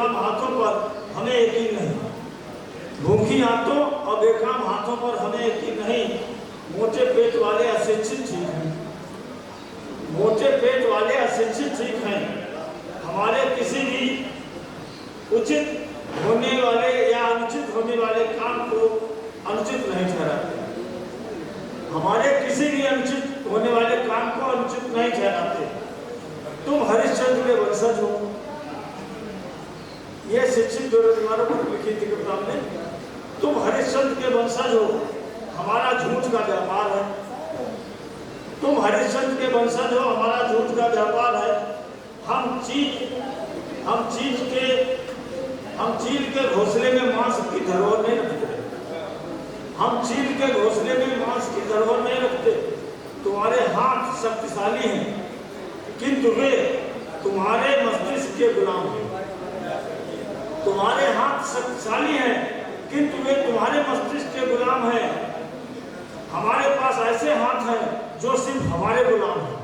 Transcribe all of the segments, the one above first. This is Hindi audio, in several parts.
बेकाम हाथों पर हमें यकीन नहीं। भूखी हाथों और बेकाम हाथों पर हमें यकीन नहीं। मोटे पेट वाले अशिक्षित ठीक हैं, मोटे पेट वाले अशिक्षित ठीक हैं। हमारे किसी भी उचित होने वाले या अनुचित होने वाले काम को अनुचित नहीं ठहराते। हमारे किसी भी अनुचित होने वाले काम को अनुचित नहीं ठहराते। तुम हरिश्चंद्र के वंशज हो, यह शिक्षित बेरोजगारों पर लिखी थी किताब में। तुम हरिश्चंद्र के वंशज हो, हमारा झूठ का व्यापार है। तुम हरिश्चंद्र के वंशज हो, हमारा झूठ का व्यापार है। हम चील के घोंसले में मांस की धरोहर नहीं रखते। हम चील के घोंसले में मांस की धरोहर नहीं रखते। तुम्हारे हाथ शक्तिशाली हैं, किंतु वे तुम्हारे मस्तिष्क के गुलाम हैं। तुम्हारे हाथ शक्तिशाली हैं, किंतु वे तुम्हारे मस्तिष्क के गुलाम हैं। हमारे पास ऐसे हाथ हैं जो सिर्फ हमारे गुलाम हैं।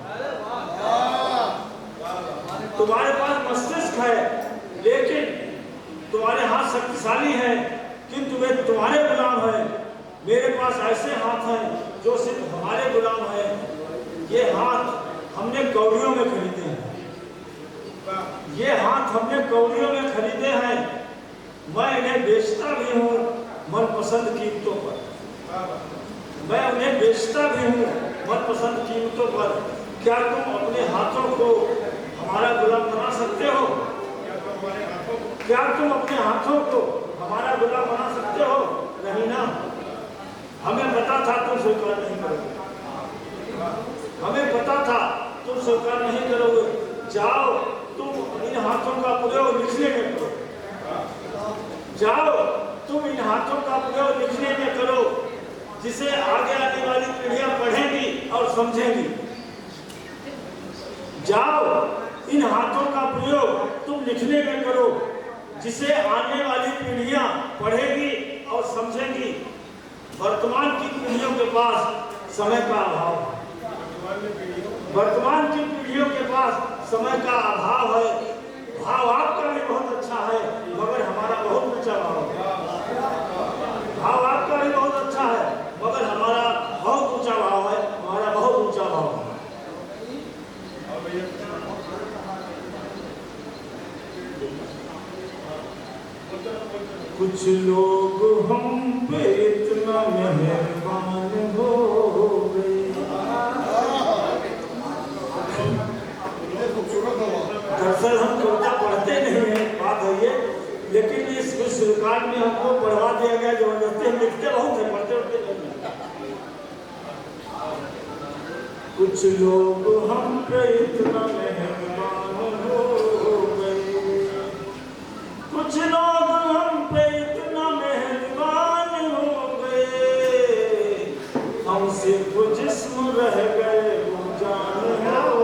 तुम्हारे पास मस्तिष्क है, लेकिन तुम्हारे हाथ शक्तिशाली हैं, किंतु वे तुम्हारे गुलाम हैं। मेरे पास ऐसे हाथ हैं जो सिर्फ हमारे गुलाम हैं। ये हाथ हमने कौड़ियों में खरीदे हैं। ये हाथ हमने कौड़ियों में खरीदे हैं। मैं इन्हें बेचता भी हूँ मनपसंद कीमतों पर। मैं उन्हें बेचता भी हूँ मनपसंद कीमतों पर। क्या तुम अपने हाथों को हमारा गुलाम बना सकते हो? क्या तुम अपने हाथों को हमारा गुलाम बना सकते हो? नहीं ना। हमें पता था तुम स्वीकार नहीं करोगे। हमें पता था तुम स्वीकार नहीं करोगे। जाओ, तुम इन हाथों का प्रयोग लिखने में करो। जाओ, तुम इन हाथों का प्रयोग लिखने में करो, जिसे आगे आने वाली पीढ़ियां पढ़ेंगी और समझेंगी। जाओ, इन हाथों का प्रयोग तुम लिखने में करो, जिसे आने वाली पीढ़ियां पढ़ेगी और समझेंगी। वर्तमान की पीढ़ियों के पास समय का अभाव है। वर्तमान की पीढ़ियों के पास समय का अभाव है। भाव आपका भी बहुत अच्छा है, मगर हमारा बहुत ऊंचा भाव है। भाव आपका भी बहुत अच्छा है, मगर हमारा बहुत ऊंचा भाव है। हमारा बहुत ऊंचा भाव है। कुछ लोग हम पे इतना मेहरबान हो गए। दरअसल हम कविता पढ़ते नहीं हैं, बात है ये, लेकिन इस विश्व रिकॉर्ड में हमको पढ़वा दिया गया जबरदस्ती। हम लिखते बहुत है, पढ़ते उठते नहीं। कुछ लोग हम पे इतना मेहरबान हो गए, कुछ लोग हम पे इतना मेहरबान हो गए, हम सिर्फ जिस्म रह गए वो जान हो।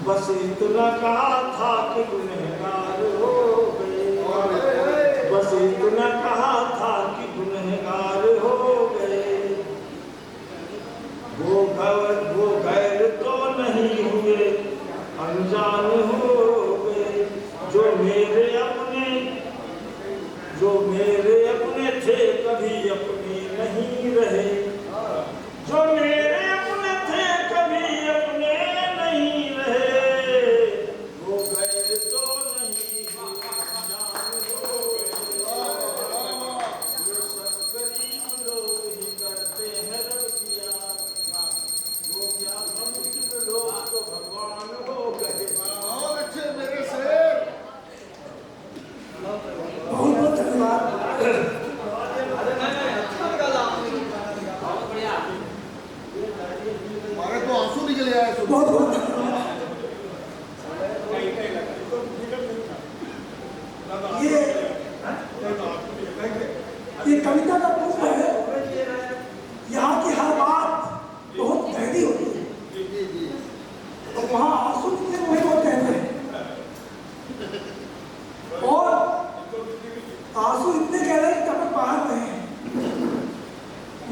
बस इतना कहा था कि गुनहगार हो गए। बस इतना कहा था कि गुनहगार हो गए। वो गैर तो नहीं हुए, अनजान हो गए। जो मेरे अपने थे कभी अपने नहीं रहे। जो मेरे अपने थे कभी अपने नहीं रहे। वो गैर तो नहीं अनजान हो गए। ये सब गरीब लोग ही करते हैं रब की याद। वो क्या हम लोग तो भगवान हो गए। बहुत अच्छे मेरे शेर। बहुत बहुत धन्यवाद। हमारे तो आंसू निकले आए। बहुत बहुत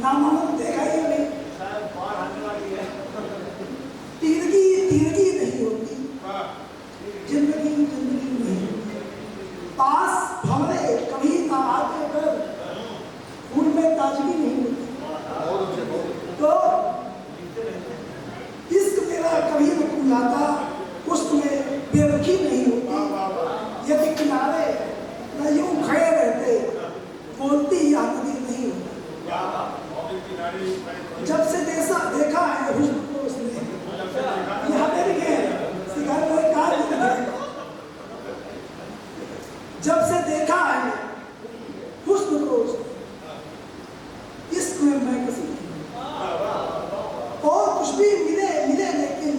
नामांकन देखा ही नहीं। शायद बाढ़ आने वाली है। तिरगी तिरगी नहीं होती, जिंदगी जिंदगी नहीं होती। पास भंवरे कभी ना आते कर फूल में ताजगी नहीं होती। तो इश्क मेरा कभी न कुलाता, उश्क में बेरुखी नहीं होती। यदि किनारे न यूं खड़े रहते, बोलती या नदी नहीं होती। जब से देखा है हुस्न को उसने, यहाँ पे लिखे शिकार कोई कार नहीं है। जब से देखा है हुस्न को उसने, इश्क में मैं किसी और कुछ भी मिले मिले लेकिन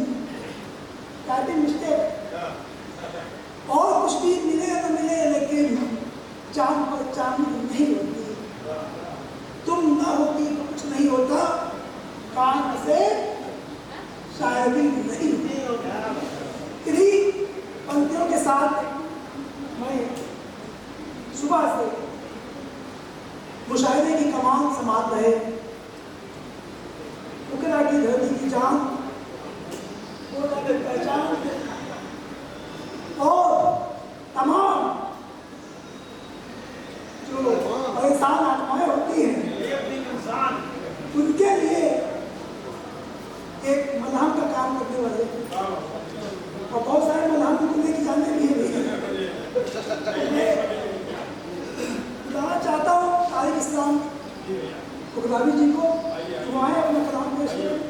काफी मिस्टेक, और कुछ भी मिले न मिले लेकिन चांद पर चांदनी नहीं होती। तुम ना होती तो कुछ नहीं होता, कान से शायरी नहीं होती। इन्हीं पंक्तियों के साथ मैं सुबह से मुशायरे की कमान समात रहे। उकरा की धरती की जान, बोला के पहचान, और तमाम जो परेशान आत्माएं होती हैं उनके लिए एक मलहम का काम करने वाले, और बहुत सारे मलहम को लेके जाने भी है। मैं बताना चाहता हूँ तारिक इस्लाम गुलाबी जी को, वो आए अपना कलाम पेश करें।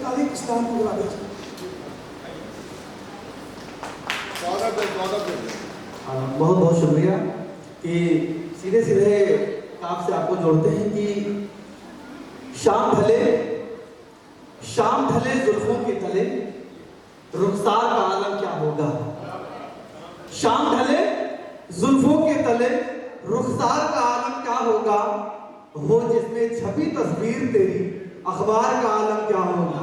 तारिक इस्लाम गुलाबी जी, स्वागत है। बहुत बहुत शुक्रिया कि सीधे सीधे आप से आपको जोड़ते हैं कि शाम ढले जुल्फों के तले रुखसार का आलम क्या होगा। शाम ढले जुल्फों के तले रुखसार का आलम क्या होगा, हो जिसमें छपी तस्वीर तेरी अखबार का आलम क्या होगा।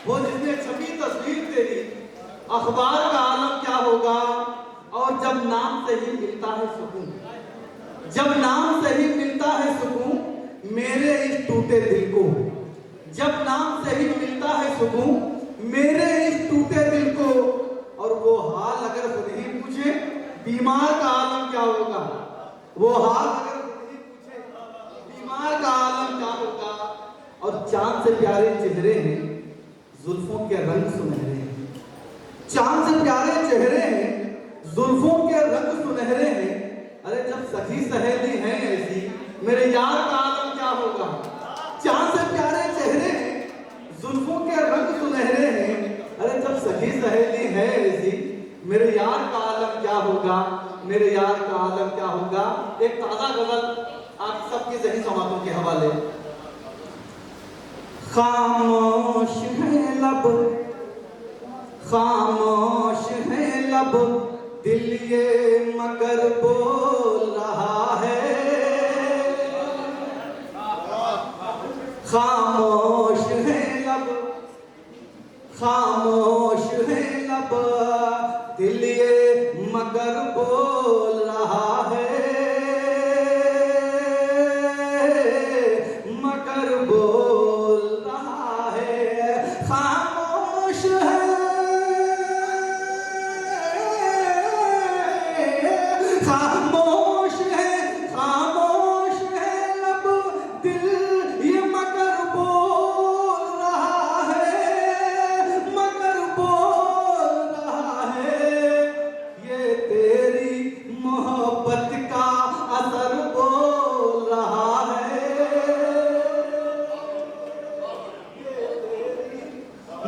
हो जिसमें छपी तस्वीर तेरी अखबार का आलम क्या होगा। और जब नाम से ही मिलता है सुकून, जब नाम से ही मिलता है सुकून मेरे इस टूटे दिल को, जब नाम से ही मिलता है सुकून मेरे इस टूटे दिल को। और वो हाल अगर खुद ही पूछे बीमार का आलम क्या होगा, वो हाल अगर खुद ही पूछे बीमार का आलम क्या होगा। और चांद से प्यारे चेहरे हैं, जुल्फों के रंग सुनहरे हैं। चांद से प्यारे चेहरे हैं, जुल्फों के रंग सुनहरे हैं। अरे जब सखी सहेली हैं ऐसी मेरे यार का आलम क्या होगा। चांद से प्यारे चेहरे हैं, जुल्फों के रंग सुनहरे हैं। अरे जब सखी सहेली है ऐसी मेरे यार का आलम क्या होगा, मेरे यार का आलम क्या होगा। एक ताजा गजल आप सबकी ज़हनी समातों के हवाले। खामोश है लब, खामोश है लब, दिल ये मगर बोल रहा है। खामोश है लब, खामोश है लब, दिल ये मगर बोल रहा है। मगर बोल रहा है। खामोश है, खामोश है, खामोश है लब, दिल ये मगर बोल रहा है। मगर बोल रहा है। ये तेरी मोहब्बत का असर बोल रहा है। ये तेरी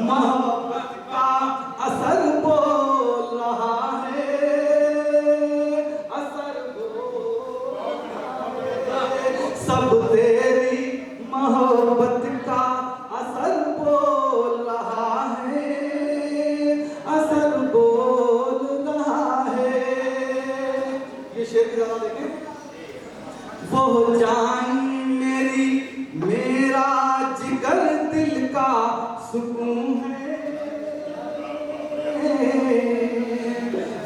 मोहब्बत का असर बोल रहा है। सब तेरी मोहब्बत का असर बोल रहा है। असर बोल रहा है। ये शेर की ज़रा देखें। वो जान मेरी मेरा जिगर दिल का सुकून है।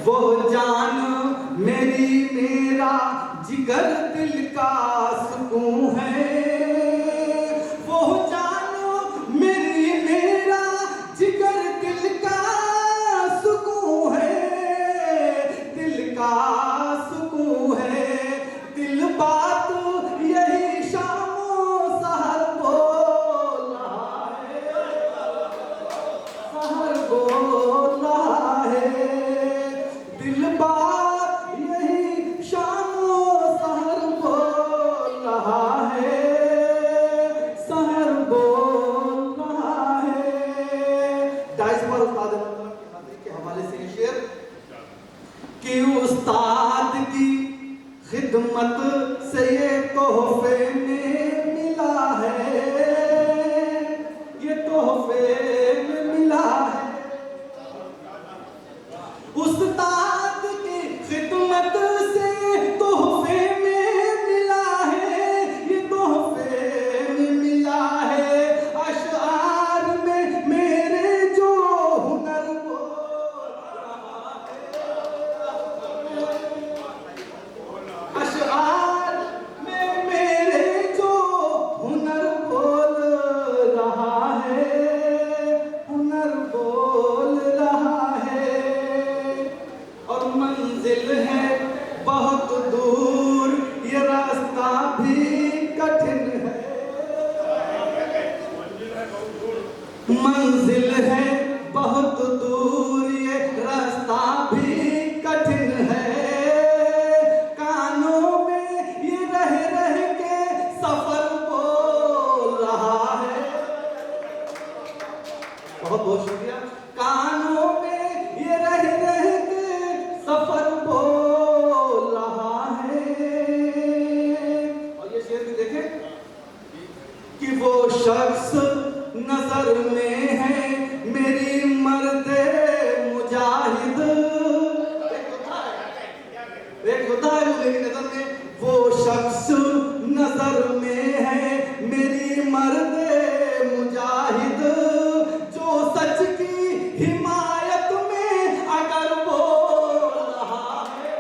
वो जान मेरी मेरा जिगर दिल का सुकून है। शख्स नजर में है मेरी मर्दे मुजाहिद। एक होता है वो मेरी नजर में, वो शख्स नजर में है मेरी मर्दे मुजाहिद, जो सच की हिमायत में अगर बोल रहा है।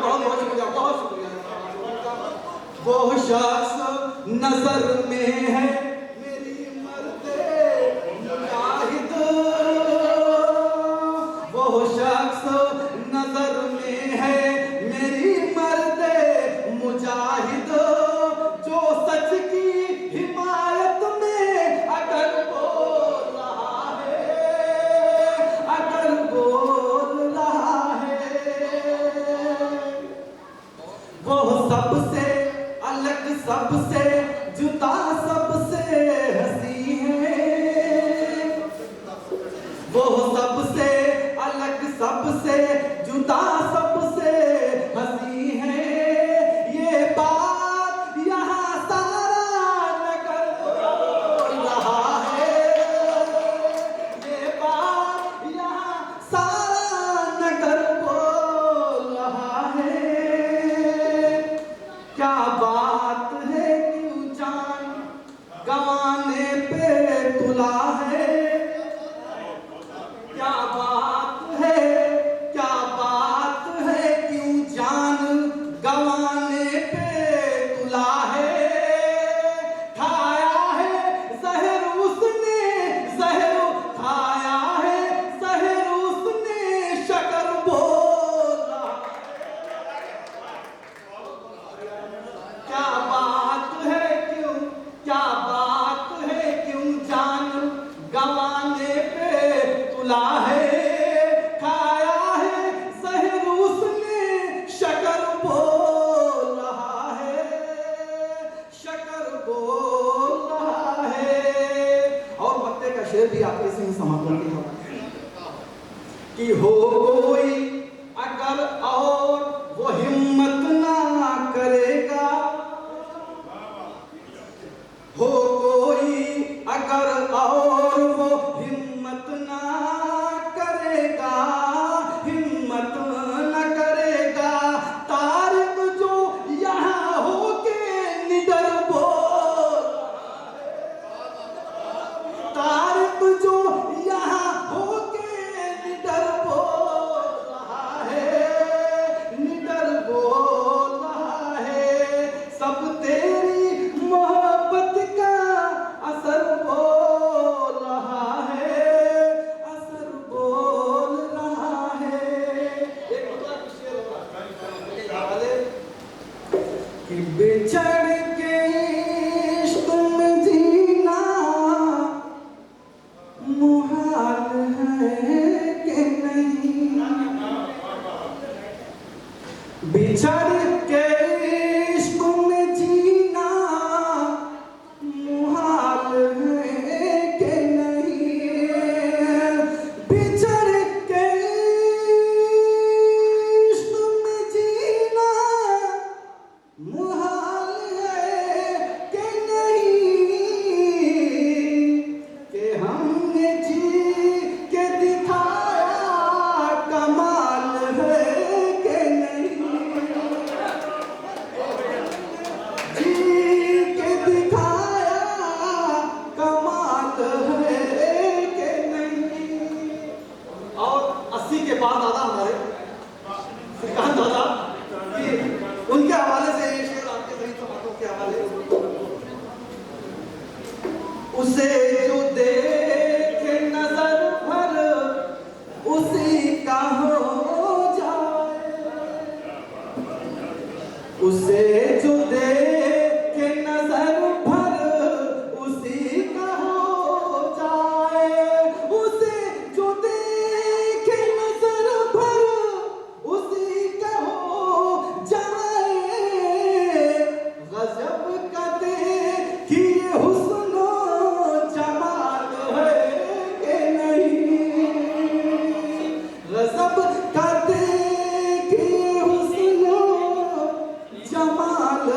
बहुत शुक्रिया, बहुत शुक्रिया। वो शख्स नजर में है मेरी मर्दे मुजाहिद, वो शख्स नजर में है मेरी मर्दे मुजाहिद, जो सच की हिमायत में अगर बोल रहा है, अगर बोल रहा है। वो सबसे अलग, सबसे जुदा, सबसे हंसी है। वो सबसे अलग, सबसे जुदा, सबसे हंसी है। ये बात यहाँ सारा नगर बोल रहा है। ये बात यहाँ सारा नगर बोल रहा है। क्या बात है, क्यों जान गंवाने पे तुला है। क्या बात है, क्या बात है, क्यों जान गंवाने पे तुला है। खाया है जहर उसने, जहर खाया है जहर उसने, शकर बोला। क्या बात है, क्यों, क्या बात है, क्यों जान गंवाने पे तुला है। खाया है जहर उसने, शकर बोल रहा है, शकर बोल रहा है। और वक्ते का शेर भी आपके से समापन की होगा कि हो कोई अगर और वो हिम्मत ना करेगा, हो कोई अगर और वो हिम्मत ना करेगा, हिम्मत न करेगा, तारिक जो यहाँ होके निडर बोल, तारिक जो यहाँ होके निडर बोल रहा है, निडर बोल रहा है। सब तेरी मोहब्बत का असर बोल रहा है, असर बोल रहा है। एक मतलब शेर होगा कि बिछड़ के इश्क में जीना मुहाल है कि नहीं, बिछड़ के इश्क में जीना मुहाल है कि नहीं, बिछड़ के इश्क में जीना मुहाल है कि नहीं, कि हमने जी के दिखाया कमाल है कि नहीं, जी के दिखाया कमाल है कि नहीं। और 80 के बाद दादा हमारे श्रीकांत दादा कि उनके हवाले से ये शेर आपके सही बातों के हवाले, उसे जो देखे नजर भर उसी का हो जाए, उसे जो देखे नजर भर उसी का हो जाए, उसे जो देखे नजर भर उसी का हो जाए। गजब का देखिए हुस्नो जमाल है कि नहीं, गजब का देखिए हुस्नो जमाल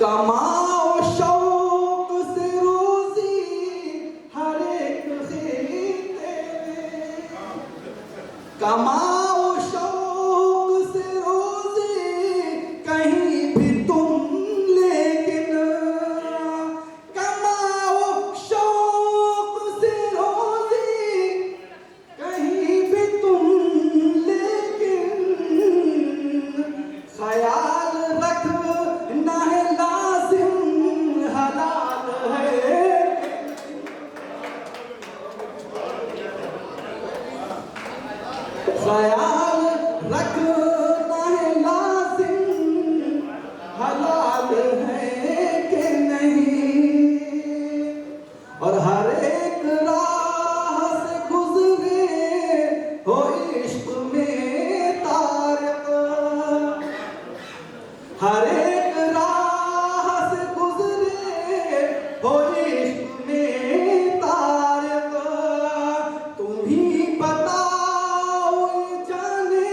कमाओ शौक से रोजी हर एक खीते में, कमाओ शौक से रोजी कहीं भी तुम, लेकिन कमाओ शौक से रोजी कहीं भी तुम, लेकिन ख्याल रख ना है लाजिम हलाल है, ख्याल रखना है लाजिम हलाल है कि नहीं। और हर एक राह से गुजरे हो इश्क में तारिक, हर एक राह से गुजरे हो इश्क में तारिक, तुम ही बताओ ये जाने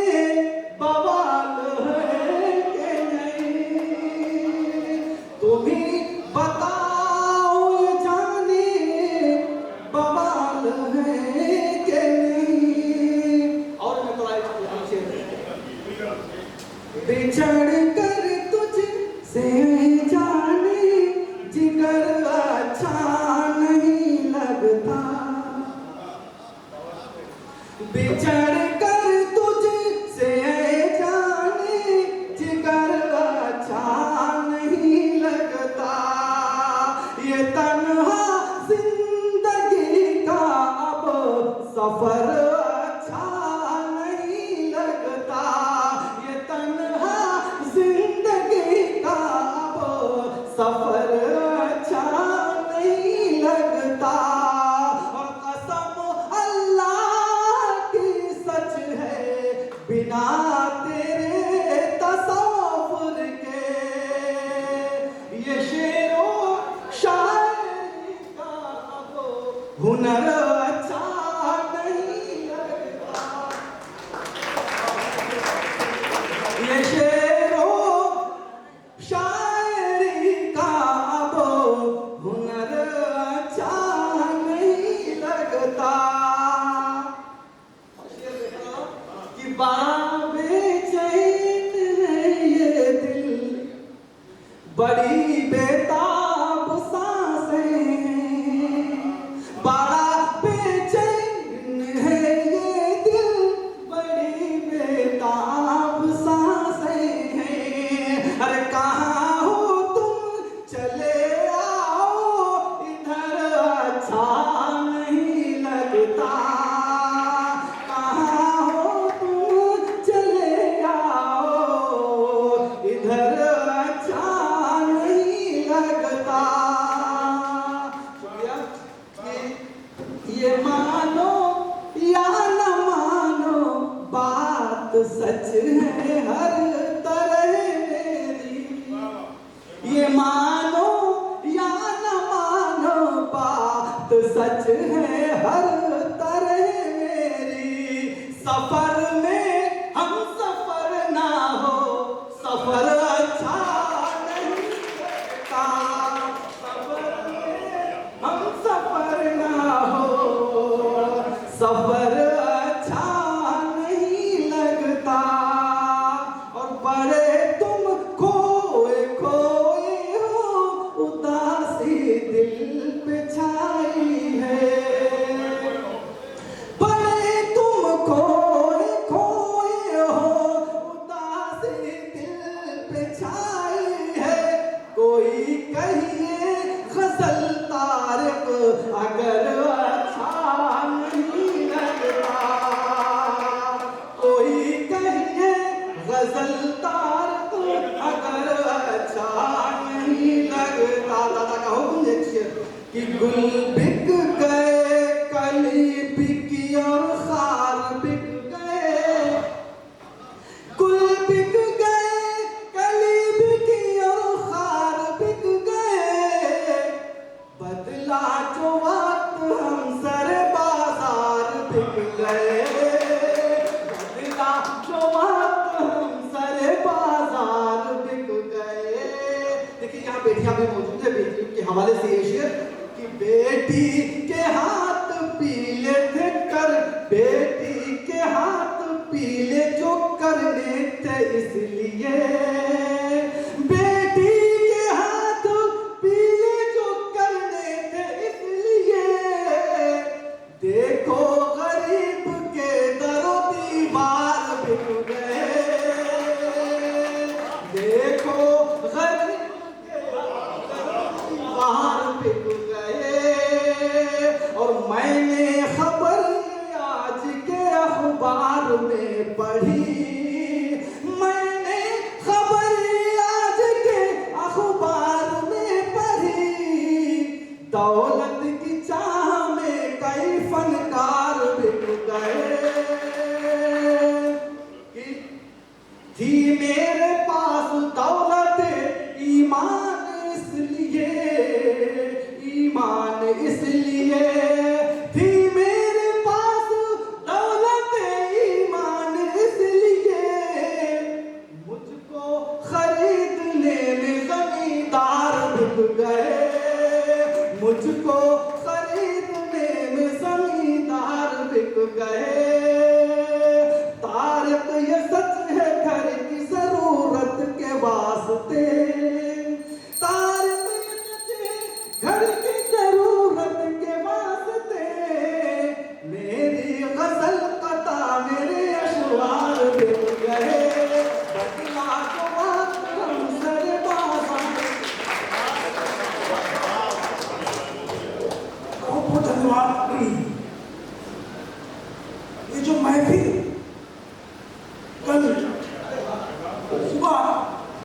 बवाल है कि नहीं, तुम ही बताओ ये जाने बवाल है कि नहीं। और मैं तो बिछड़ कर तुझसे जाने जिगर अच्छा नहीं लगता, बिछड़ कर तुझसे जाने जिगर अच्छा नहीं लगता, ये तन्हा जिंदगी का अब सफर अच्छा नहीं लगता, ये तन्हा जिंदगी का अब सफर अच्छा नहीं लगता। और कसम अल्लाह की सच है बिना तेरे तसव्वुर के, ये शेरो शायरी का अब हुनर अच्छा नहीं लगता, ये शेरो शायरी का अब हुनर अच्छा नहीं लगता। कि बड़ा बेचैन है ये दिल, बड़ी बेताब सांसें हैं, बड़ा बेचैन है ये दिल, बड़ी बेताब सांसें हैं। अरे कहाँ हो तुम चले आओ इधर अच्छा नहीं लगता, कहाँ हो तुम चले आओ इधर अच्छा नहीं लगता। शुक्रिया। ये मानो या न मानो बात सच है हर तरह मेरी, ये मानो या न मानो बात सच है हर तरह मेरी, सफर में हम सफर ना हो सफर अच्छा नहीं लगता, सफर में हम सफर ना हो सफर अच्छा नहीं लगता। और बड़े तुम खोए खोए हो उदासी दिल पे छाई है, बड़े तुम खोए खोए पढ़